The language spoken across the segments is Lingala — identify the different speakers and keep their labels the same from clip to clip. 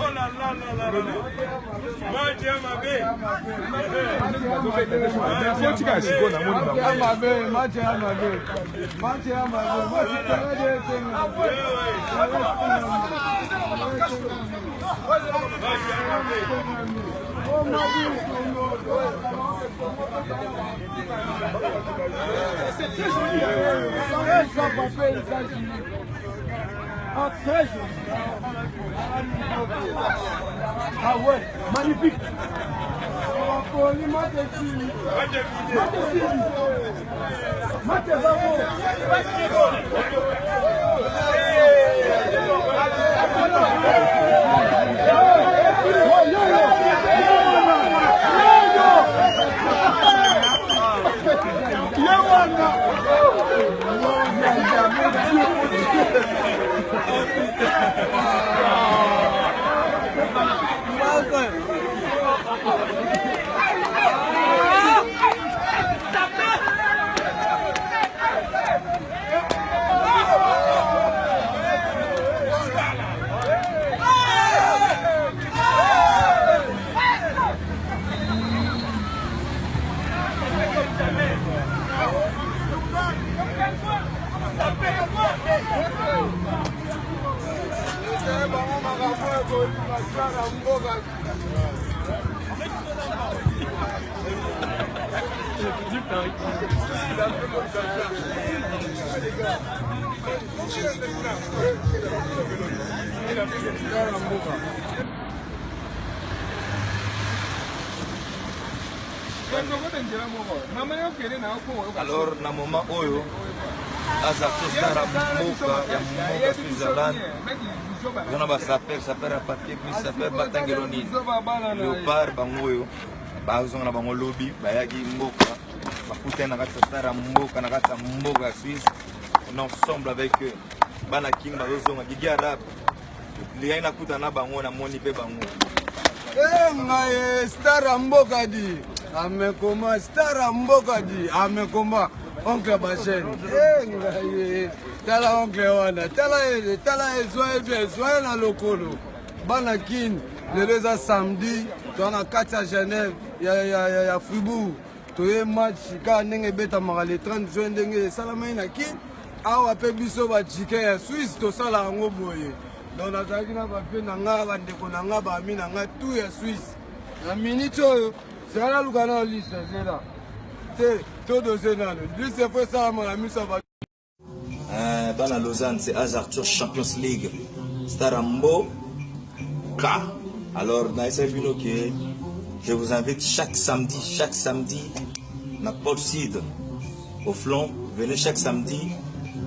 Speaker 1: Oh là là là là là. Moi j'aime ma belle.
Speaker 2: Très joli. Ah ouais, magnifique.
Speaker 3: Alors, na moment oyo, Azartio Star Mboka ya Mboka Switzerland, on a saper à papier puis saper batangeloni. Léopard bangoyo, bazonga na bango lobby, bayaki Mboka, bakute na kata Star Mboka na kata Mboka Suisse. On ensemble avec bana king bazonga gigi arabe. Liya na kuta na bango na moni pe bango.
Speaker 2: Ngai Star Mboka di amekoma, Star Mboka di amekoma. Oncle Bachen, tala oncle wana, tala soyez na lokolo. Banakin, le leza samedi, dans la 4 à Genève, ya Fribourg. Toye match ka ndenge beta maka le 30 juin ndenge salama na kin. Awa pe biso ba chike ya Suisse to sala ngo boye. Donc nazaki na ba pe na nga ba ndeko na nga ba mi na nga tout ya Suisse. Na minute oyo, c'est la lukana liste zela.
Speaker 3: Dans Lausanne, c'est Azartio Champions League. Starambo K. Alors, je vous invite chaque samedi, na Paul Sid au flanc. Venez chaque samedi.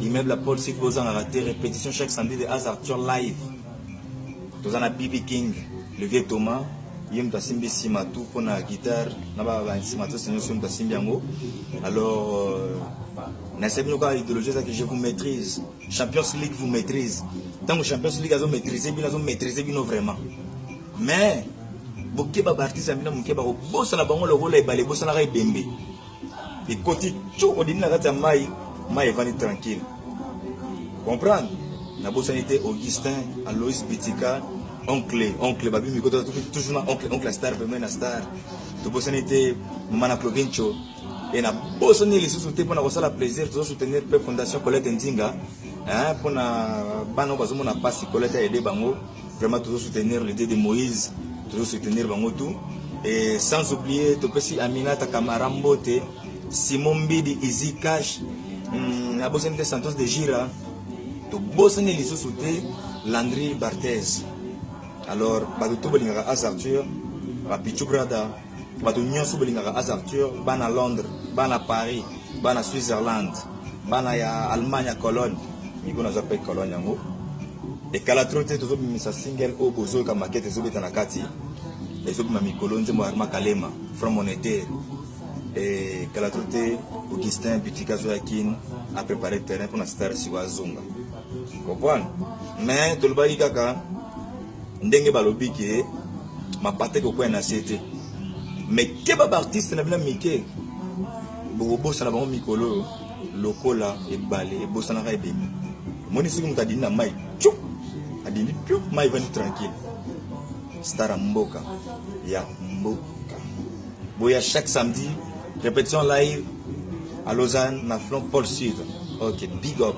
Speaker 3: Immeuble la Paul Sid, vous en raté répétition chaque samedi de Azartio Live. Vous en avez BB King, le vieux Thomas. Simbi Simatu pour la guitare, alors, l'idéologie que je vous maîtrise. Champions League vous maîtrise. Tant que Champions League vous maîtrisez, vous maîtrisez vraiment. Mais, vous avez des artistes qui ont le rôle de boss la bembe. Et côté tout, on dit que maï va tranquille. Comprendre? La bossonité Augustin, Aloïs Bitika. Oncle, babi mi koto toujours oncle star na star. To bossanité mana provincio et na bossoni les sous-soutenir pour na kosala plaisir to soutenir pe fondation Colette Ndinga hein pour na bano bazomo na passe Colette aider bango vraiment toujours soutenir l'idée de Moïse, toujours soutenir bango tout et sans oublier to pesi Aminata Kamarambote, Simon Bidi, Easy Cash, na bossonité Santos de Gira, to bossoni les sous-soutenir Landry Barthez. Alors, tout le monde Azartio, Pichu Brada, tout le monde Azartio, ban à Londres, ban à Paris, ban à Switzerland, ban à Allemagne, Cologne, il y a Cologne. Et quand la trotte est toujours mis single au bozo, comme maquette est sur Nakati, et sur Mami Cologne, c'est moi, Kalema, from Monétaire. Et quand la trotte est Augustin, Butika Zoakin, a préparé le terrain pour la star Siwazunga. Vous comprenez? Mais, tout le monde ndenge balobi ke mapate ko kwa na cité mais que ba artiste na bien mike bobo ça na ba mikolo lokola e balé bo ça na ka ebemi moni soki muta dina mai chou adini piou mai va tranquille star mboka ya mboka boya chaque samedi répétition live à Lausanne na flanc Paul Sud. OK, big up.